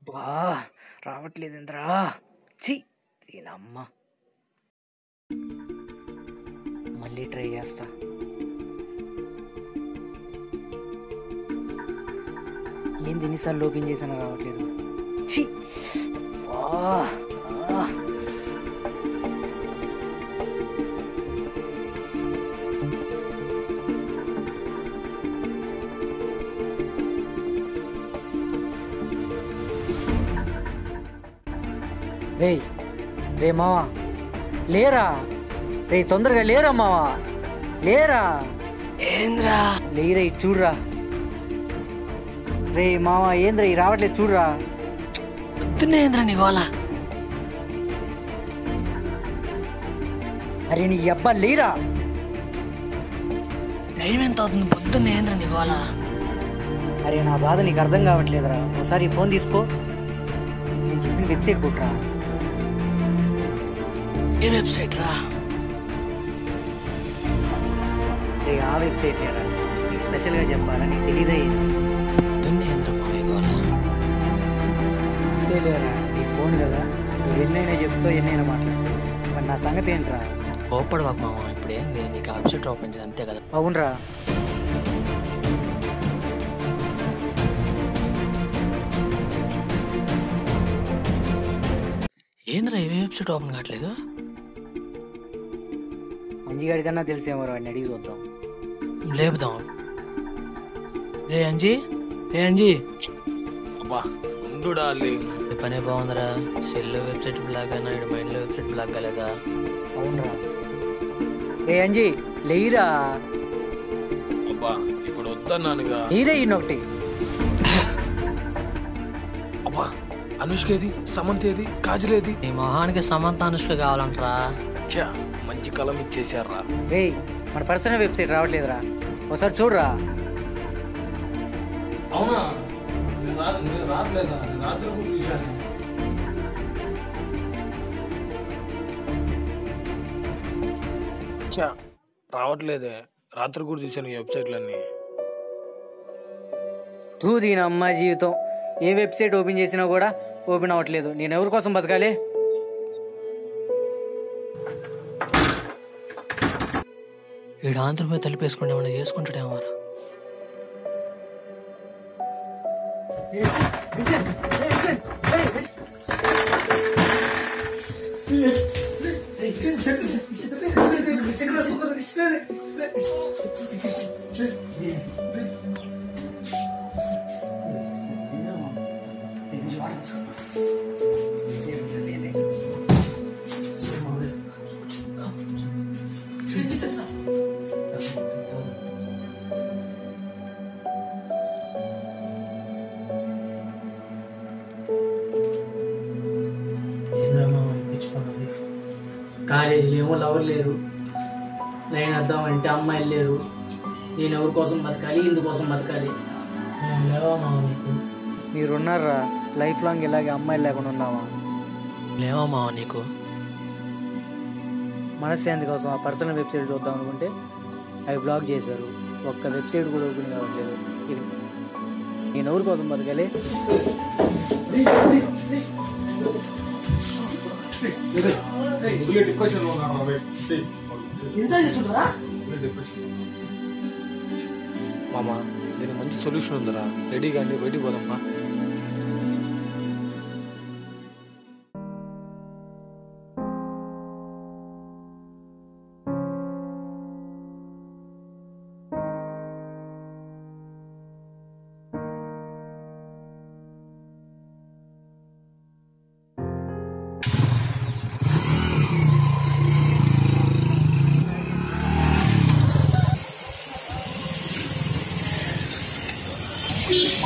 బా రావట్లేదేంద్రా. ఛీ దీనమ్మ. మళ్ళీ ట్రై చేస్తా. ఏంది ఎన్నిసార్లు ఓపెన్ చేసినా రావట్లేదు. ఛీ రే రే మావా లేరా, రే తొందరగా లేరా మావా, లేరా. ఏంద్రా లేరా చూడరా. రే మావా ఏంద్రా రావట్లేదు చూడరా. పొద్దున్నే ఏంద్రా నీ గోల? అరే నీ అబ్బా లేరా. టైం ఎంత అవుతుంది? పొద్దున్నే ఏంద్రా నీ గోల? అరే నా బాధ నీకు అర్థం కావట్లేదురా. ఒకసారి ఫోన్ తీసుకో, నేను చెప్పిన వెబ్సైట్ కొట్రా. ఏ వెబ్సైట్ రా? రే ఆ వెబ్సైట్ లేరా. నీకు స్పెషల్గా చెప్పాలా, నీకు తెలియదే ఏంది. పొద్దున్నే ఏంద్రా మా గోల? అంతే లేరా, నీ ఫోన్ కదా, నువ్వు ఎన్నైనా చెప్తావు ఎన్నైనా మాట్లాడతావు. మరి నా సంగతి ఏంట్రా? కోప్పడవాకు మామ. ఇప్పుడు ఏంది నీకు వెబ్సైట్ ఓపెన్ చేయాలి అంతే కదా? అవునరా. ఏంద్రా ఏ వెబ్సైట్ ఓపెన్ కావట్లేదు? మంచిగాడి కన్నా తెలిసేమో, వాడిని అడిగి చూద్దాం. లేపుదాం. రే అంజీ, రే అంజీ. అబ్బా ఉండు డార్లింగ్. పనే బాగుందిరా. సెల్ వెబ్సైట్ బ్లాక్ అయినా ఇటు మైండ్లో వెబ్సైట్ బ్లాక్ కాలేదా? అవునరా. రే అంజీ లేయిరా. అబ్బా ఇప్పుడు వద్దన్నానుగా. నీదే ఇన్నొకటి. అబ్బా అనుష్క ఏది, సమంత ఏది, కాజల్ ఏది? నీ మొహానికి సమంత అనుష్క కావాలంటరా. ఛా, మంచి కలం ఇచ్చేసారా. రే మన పర్సనల్ వెబ్సైట్ రావట్లేదురా, ఒకసారి చూడరా. అవునా? రావట్లేదా? రాత్రి కూడా చూశాను. ఛా, రావట్లేదే. రాత్రి కూడా చూశాను ఈ వెబ్సైట్లన్నీ. దీని అమ్మ జీవితం. ఏ వెబ్సైట్ ఓపెన్ చేసినా కూడా ఓపెన్ అవ్వట్లేదు. నేను ఎవరి కోసం బతకాలి? వీడు ఆంధ్రపై తలిపేసుకుంటే ఏమన్నా చేసుకుంటాడేమో. కాలేజీలో ఏమో లవర్ లేరు, లైన్ వద్దామంటే అమ్మాయిలు లేరు. నేను ఎవరి కోసం బతకాలి, ఇందుకోసం బతకాలి. మీరున్నారా లైఫ్ లాంగ్ ఇలాగే అమ్మాయిలు లేకుండా ఉన్నావా? లేవా మావ నీకు? మనశ్శాంతి కోసం ఆ పర్సనల్ వెబ్సైట్ చూద్దాం అనుకుంటే అవి బ్లాక్ చేశారు. ఒక్క వెబ్సైట్ కూడా ఓపెన్ కావట్లేదు. నేను ఎవరి కోసం బతకాలి? మామా దీనికి మంచి సొల్యూషన్ ఉందిరా. రెడీగా అండి, బయటికి పోదాంపా.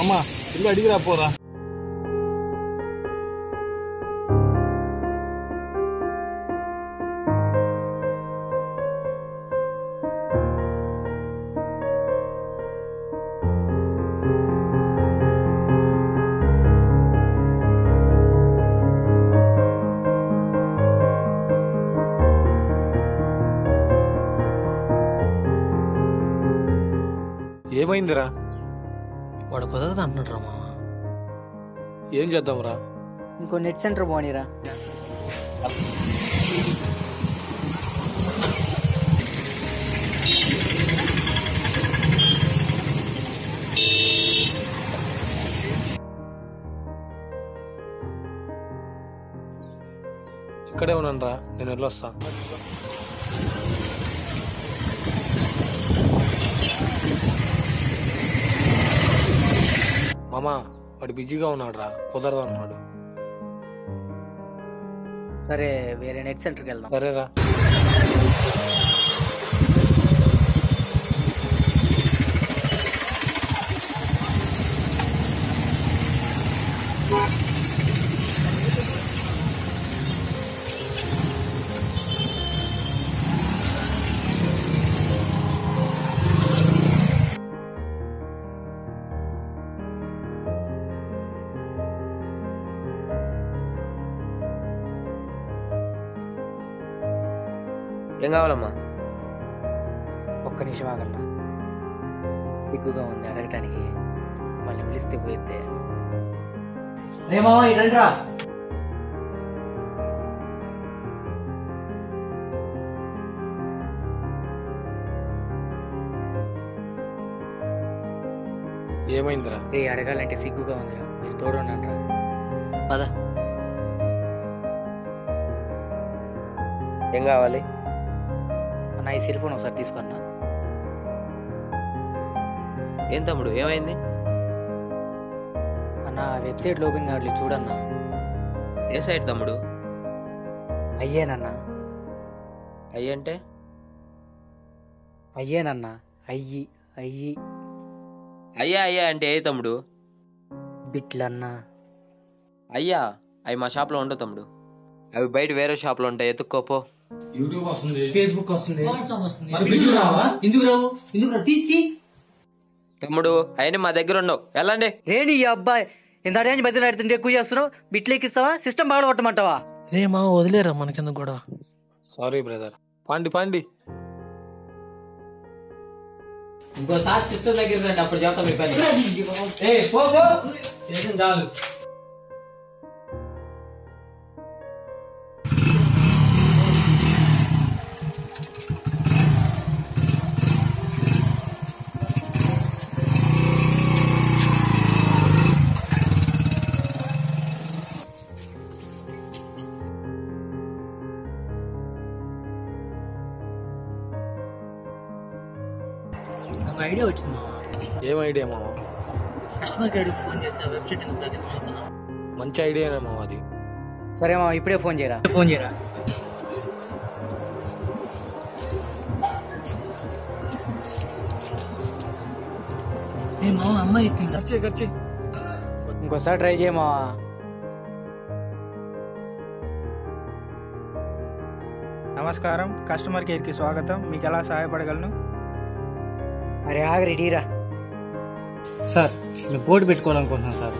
అమ్మా ఇల్లు అడిగిరా పోరా. ఏమైందిరా? వాడు కుదరదు అంటున్నాడు రా మామ. ఏం చేద్దాంరా? ఇంకో నెట్ సెంటర్ పోనీరా. ఇక్కడే ఉన్నాను రా, నేను వెళ్ళొస్తా. మామా వాడు బిజీగా ఉన్నాడు రా, కుదరదు అన్నాడు. సరే వేరే నెట్ సెంటర్కి వెళ్దాం. సరేరా. ఏం కావాలమ్మా? ఒక్క నిమిషం ఆగన్నా, సిగ్గుగా ఉంది అడగటానికి. మళ్ళీ పిలిస్తే పోయిద్దే. రేమా రండిరా. ఏమైందిరా? రే అడగాలంటే సిగ్గుగా ఉందిరా, మీరు తోడున్నారా? పద. ఏం కావాలి? అన్న ఈ సెల్ ఫోన్ ఒకసారి తీసుకున్నా. ఏం తమ్ముడు ఏమైంది? అన్న వెబ్సైట్ ఓపెన్ కావట్లేదు చూడన్నా. ఏ సైట్ తమ్ముడు? అయ్యేనన్నా. అయ్యంటే? అయ్యేనన్నా. అయ్యి అయ్యి అయ్యా అయ్యా అంటే ఏ తమ్ముడు? బిట్లన్నా. అయ్యా అవి మా షాప్లో ఉండవు తమ్ముడు, అవి బయట వేరే షాప్లో ఉంటాయి, ఎత్తుక్కోపో. యూట్యూబ్ వస్తుంది, ఫేస్బుక్ వస్తుంది, వాట్సాప్ వస్తుంది. మరి బిట్లు రావా? ఎందుకు రావు? ఎందుకు రా? తీ తమ్ముడు అవన్నీ మా దగ్గర ఉండవు, వెళ్ళండి. రేణి ఈ అబ్బాయి ఇంత అడిగి బతిలాడుతుంటే ఎక్కువ చేస్తున్నావు. బిట్లేకిస్తావా? సిస్టమ్ బాగా కొట్టమంటావా? రేమా వదిలేరా, మనకెందుకు గొడవ. Sorry brother. పాండి పాండి. ఇంకోసారి సిస్టమ్ దగ్గర రండి, అప్పుడు చెప్తాం మీ పని. చాలు. నాకు ఐడియా వచ్చింది మా. ఏం ఐడియా మావా? కస్టమర్ కేర్కి ఫోన్ చేసి వెబ్సైట్ ఎందుకు ప్లగిన్ అనుకున్నాం. మంచి ఐడియానే మావా అది. సరే మా ఇప్పుడే ఫోన్ చేయరా. అమ్మాయి ఇంకోసారి ట్రై చేయమా. నమస్కారం, కస్టమర్ కేర్కి స్వాగతం. మీకు ఎలా సహాయపడగలను? అరే ఆగరి డీరా. సార్ మేము బోర్డు పెట్టుకోవాలనుకుంటున్నాం సార్.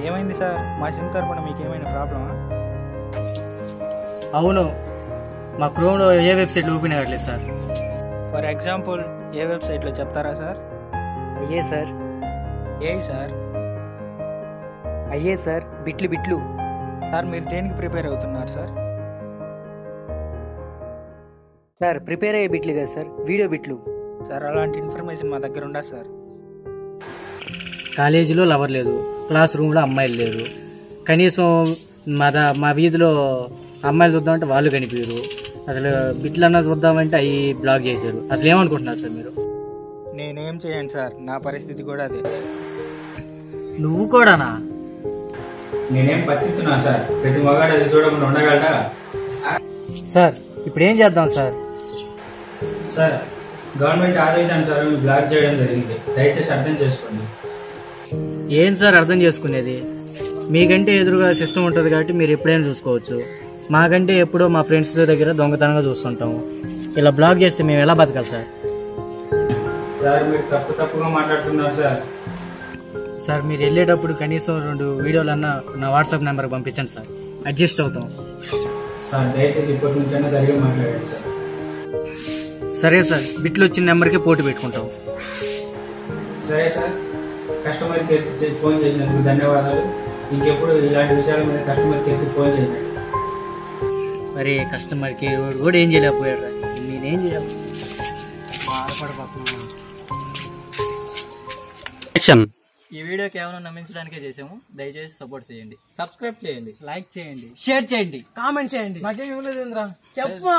ఏమైంది సార్? మా సిమ్ తరపున మీకు ఏమైనా ప్రాబ్లమా? అవును, మా క్రోమ్లో ఏ వెబ్సైట్ ఓపెన్ అవ్వట్లేదు సార్. ఫర్ ఎగ్జాంపుల్ ఏ వెబ్సైట్లో చెప్తారా సార్? అయ్యే సార్. అయ్యే సార్, బిట్లు. సార్ మీరు దేనికి ప్రిపేర్ అవుతున్నారు సార్? సార్ ప్రిపేర్ అయ్యే బిట్లు కదా సార్, వీడియో బిట్లు. సార్ అలాంటి ఇన్ఫర్మేషన్ మా దగ్గర ఉండదు సార్. కాలేజీలో లవర్ లేదు, క్లాస్ రూమ్లో అమ్మాయిలు లేరు, కనీసం మా వీధిలో అమ్మాయిలు చూద్దామంటే వాళ్ళు కనిపించరు. అసలు బిట్లన్నా చూద్దామంటే అవి బ్లాక్ చేశారు. అసలు ఏమనుకుంటున్నారు సార్ మీరు? నేనేం చేయండి సార్, నా పరిస్థితి కూడా అదే. నువ్వు కూడానా? నేనేం పత్తిస్తున్నా సార్, ప్రతి మగాడు అది చూడకుండా ఉండగలడా? సార్ ఇప్పుడు ఏం చేద్దాం సార్? సార్ గవర్నమెంట్ ఆదేశానుసారం బ్లాక్ చేయడం జరిగింది, దయచేసి అర్థం చేసుకోండి. ఏం సార్ అర్థం చేసుకునేది? మీకంటే ఎదురుగా సిస్టమ్ ఉంటుంది కాబట్టి మీరు ఎప్పుడైనా చూసుకోవచ్చు. మాకంటే ఎప్పుడో మా ఫ్రెండ్స్ దగ్గర దొంగతనంగా చూస్తుంటాము. ఇలా బ్లాక్ చేస్తే మేము ఎలా బతకాలి సార్? సార్ మీరు తప్పుగా మాట్లాడుతున్నారు సార్. సార్ మీరు వెళ్ళేటప్పుడు కనీసం 2 వీడియోలన్నా నా వాట్సాప్ నెంబర్కి పంపించండి సార్, అడ్జస్ట్ అవుతాం. సార్ దయచేసి ఇప్పటి నుంచైనా సరిగా మాట్లాడండి సార్. సరే సార్, బిట్లు వచ్చిన నెంబర్కే పోటీ పెట్టుకుంటాం. సరే సార్, కస్టమర్ కేర్కి ఫోన్ చేసినందుకు ధన్యవాదాలు. ఇంకెప్పుడు ఇలాంటి విషయాల మీద కస్టమర్ కేర్కి ఫోన్ చేయండి. మరి కస్టమర్ కేర్ కూడా ఏం చేయలేకపోయాడు. నేనేం చేయాలి? ఈ వీడియో కేవలం నమ్మించడానికే చేసాము. దయచేసి సపోర్ట్ చేయండి, సబ్స్క్రైబ్ చేయండి, లైక్ చేయండి, షేర్ చేయండి, కామెంట్ చేయండి. మాకేం ఇవ్వలేదేంద్రా చెప్పు